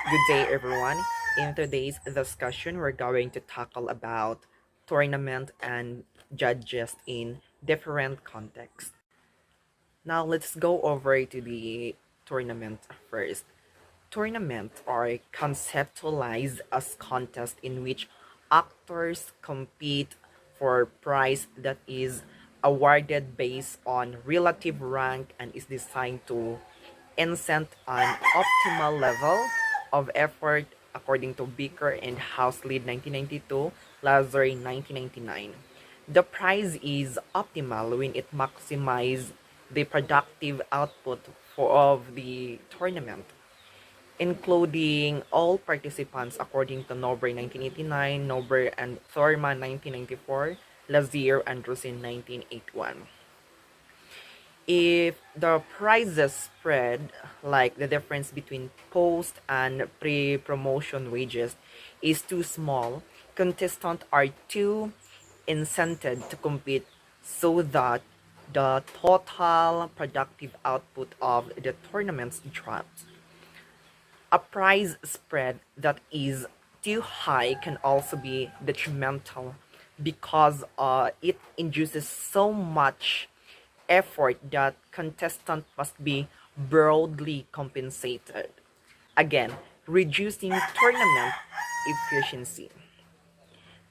Good day, everyone. In today's discussion, we're going to tackle about tournament and judges in different contexts. Now, let's go over to the tournament first. Tournaments are conceptualized as contests in which actors compete for prize that is awarded based on relative rank and is designed to incent an optimal level of effort according to Beaker and Housley 1992, Lazar 1999. The prize is optimal when it maximizes the productive output of the tournament, including all participants according to Nobre 1989, Nobre and Thorman 1994, Lazier and Rosin 1981. If the prices spread, like the difference between post and pre-promotion wages, is too small, contestants are too incented to compete so that the total productive output of the tournaments drops. A price spread that is too high can also be detrimental because it induces so much effort that contestants must be broadly compensated. Again, reducing tournament efficiency.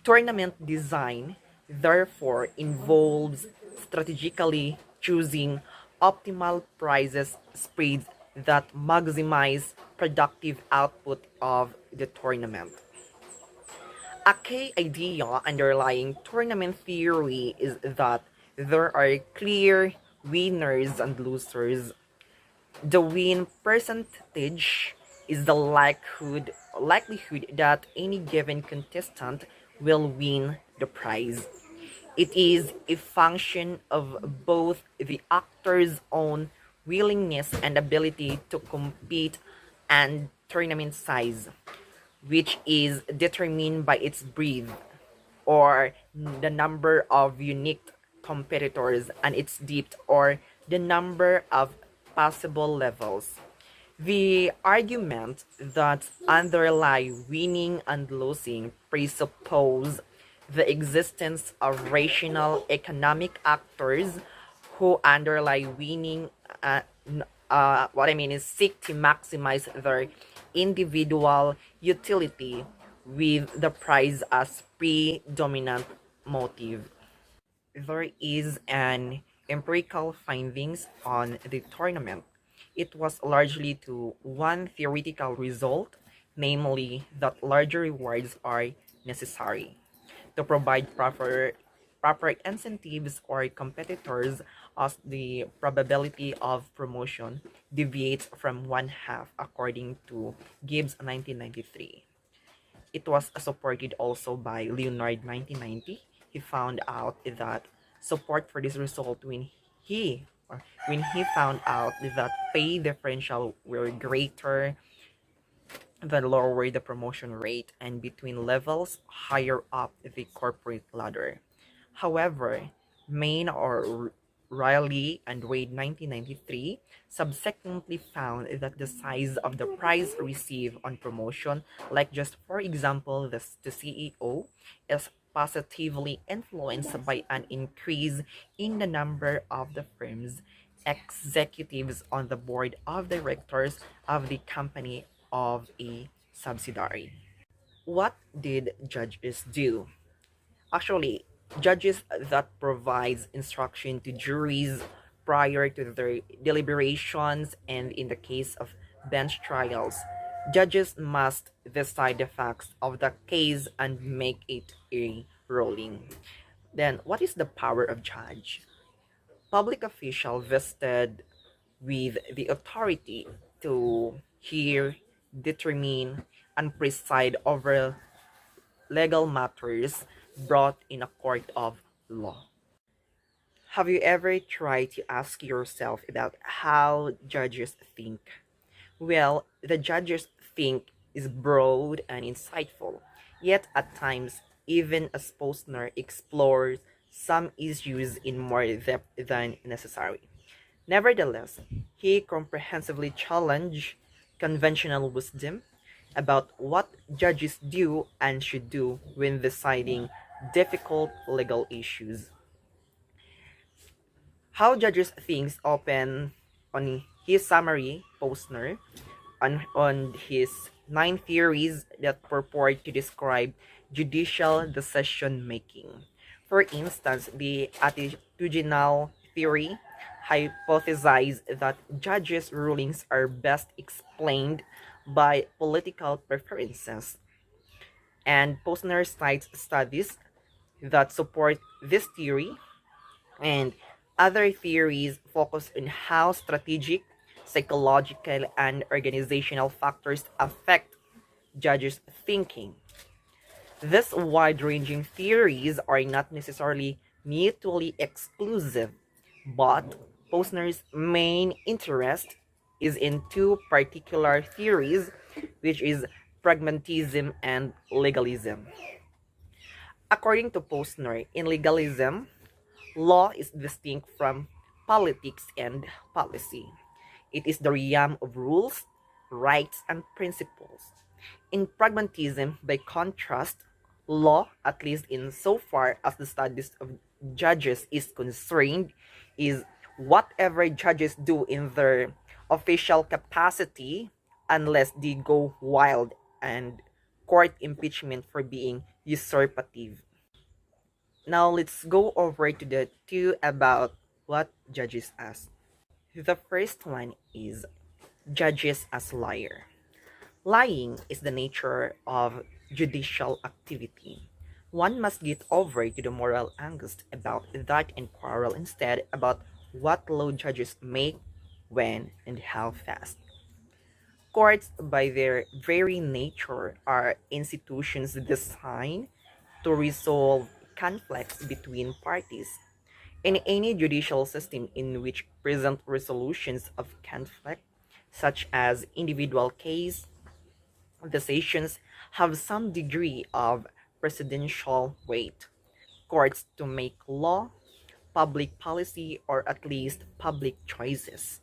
Tournament design, therefore, involves strategically choosing optimal prizes spreads that maximize productive output of the tournament. A key idea underlying tournament theory is that there are clear winners and losers. The win percentage is the likelihood that any given contestant will win the prize. It is a function of both the actor's own willingness and ability to compete and tournament size, which is determined by its breadth or the number of unique competitors and its depth or the number of possible levels. The argument that underlie winning and losing presuppose the existence of rational economic actors who underlie winning. What I mean is seek to maximize their individual utility with the prize as predominant motive. There is an empirical findings on the tournament. It was largely to one theoretical result, namely that larger rewards are necessary to provide proper incentives or competitors as the probability of promotion deviates from one half according to Gibbs 1993. It was supported also by Leonard 1990. He found out that support for this result when he found out that pay differential were greater the lower the promotion rate and between levels higher up the corporate ladder. However, Main or Riley and Wade 1993 subsequently found that the size of the prize received on promotion, like just for example the CEO, is positively influenced by an increase in the number of the firm's executives on the board of directors of the company of a subsidiary. What did judges do? Actually, judges that provides instruction to juries prior to their deliberations and in the case of bench trials, judges must decide the facts of the case and make it a ruling. Then, what is the power of judge? Public official vested with the authority to hear, determine, and preside over legal matters brought in a court of law. Have you ever tried to ask yourself about how judges think? Well, the judges think is broad and insightful, yet at times, even as Posner explores some issues in more depth than necessary. Nevertheless, he comprehensively challenged conventional wisdom, about what judges do and should do when deciding difficult legal issues. How judges thinks open on his summary, Posner, on his 9 theories that purport to describe judicial decision making. For instance, the attitudinal theory hypothesizes that judges' rulings are best explained by political preferences, and Posner cites studies that support this theory, and other theories focus on how strategic, psychological, and organizational factors affect judges' thinking. These wide ranging theories are not necessarily mutually exclusive, but Posner's main interest is in two particular theories, which is pragmatism and legalism. According to Posner, in legalism, law is distinct from politics and policy. It is the realm of rules, rights, and principles. In pragmatism, by contrast, law, at least in so far as the studies of judges is concerned, is whatever judges do in their official capacity unless they go wild and court impeachment for being usurpative. Now let's go over to the two about what judges ask. The first one is judges as liar. Lying is the nature of judicial activity. One must get over to the moral angst about that and quarrel instead about what law judges make, when, and how fast. Courts, by their very nature, are institutions designed to resolve conflicts between parties. In any judicial system in which present resolutions of conflict, such as individual case decisions, have some degree of presidential weight, courts to make law, public policy, or at least public choices.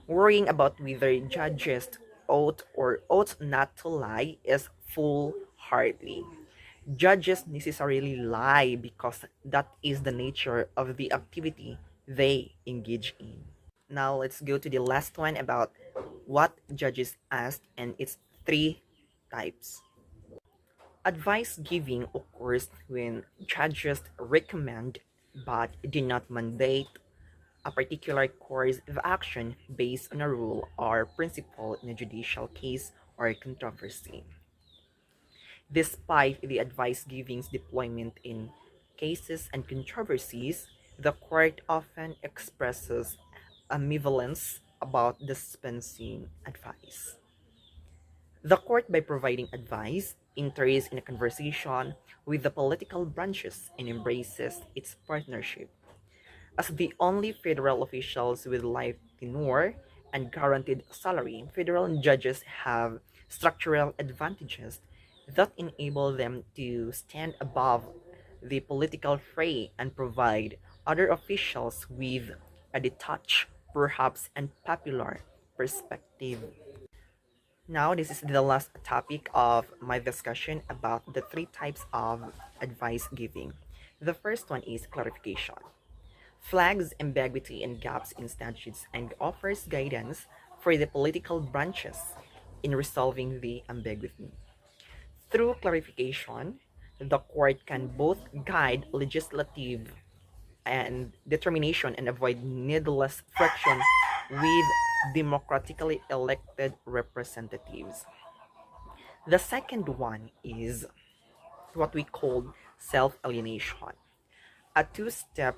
Worrying about whether judges ought or ought not to lie is foolhardy. Judges necessarily lie because that is the nature of the activity they engage in. Now let's go to the last one about what judges ask and its three types. Advice giving occurs when judges recommend but do not mandate a particular course of action based on a rule or principle in a judicial case or controversy. Despite the advice giving's deployment in cases and controversies, the court often expresses ambivalence about dispensing advice. The court, by providing advice, enters in a conversation with the political branches and embraces its partnership. As the only federal officials with life tenure and guaranteed salary, federal judges have structural advantages that enable them to stand above the political fray and provide other officials with a detached, perhaps unpopular perspective. Now, this is the last topic of my discussion about the three types of advice giving. The first one is clarification. Flags ambiguity and gaps in statutes and offers guidance for the political branches in resolving the ambiguity. Through clarification, the court can both guide legislative and determination and avoid needless friction with democratically elected representatives. The second one is what we call self alienation, a two-step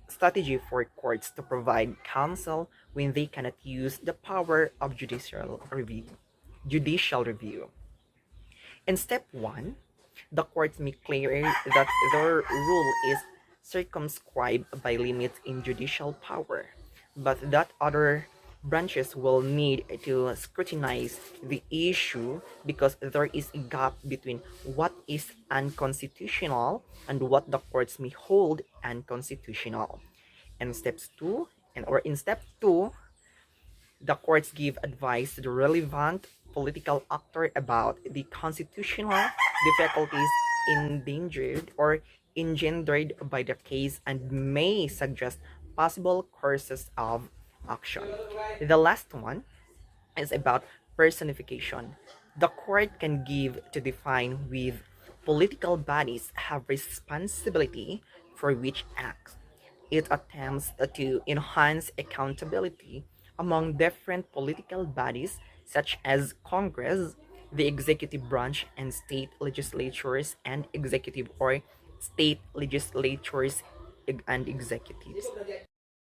strategy for courts to provide counsel when they cannot use the power of judicial review. Judicial review. In step one, the courts make clear that their rule is circumscribed by limits in judicial power, but that other branches will need to scrutinize the issue because there is a gap between what is unconstitutional and what the courts may hold unconstitutional. In step two, The courts give advice to the relevant political actor about the constitutional difficulties endangered or engendered by the case and may suggest possible courses of action. The last one is about personification. The court can give to define with political bodies have responsibility for which acts. It attempts to enhance accountability among different political bodies such as Congress, the executive branch, and state legislatures and executive or state legislatures and executives.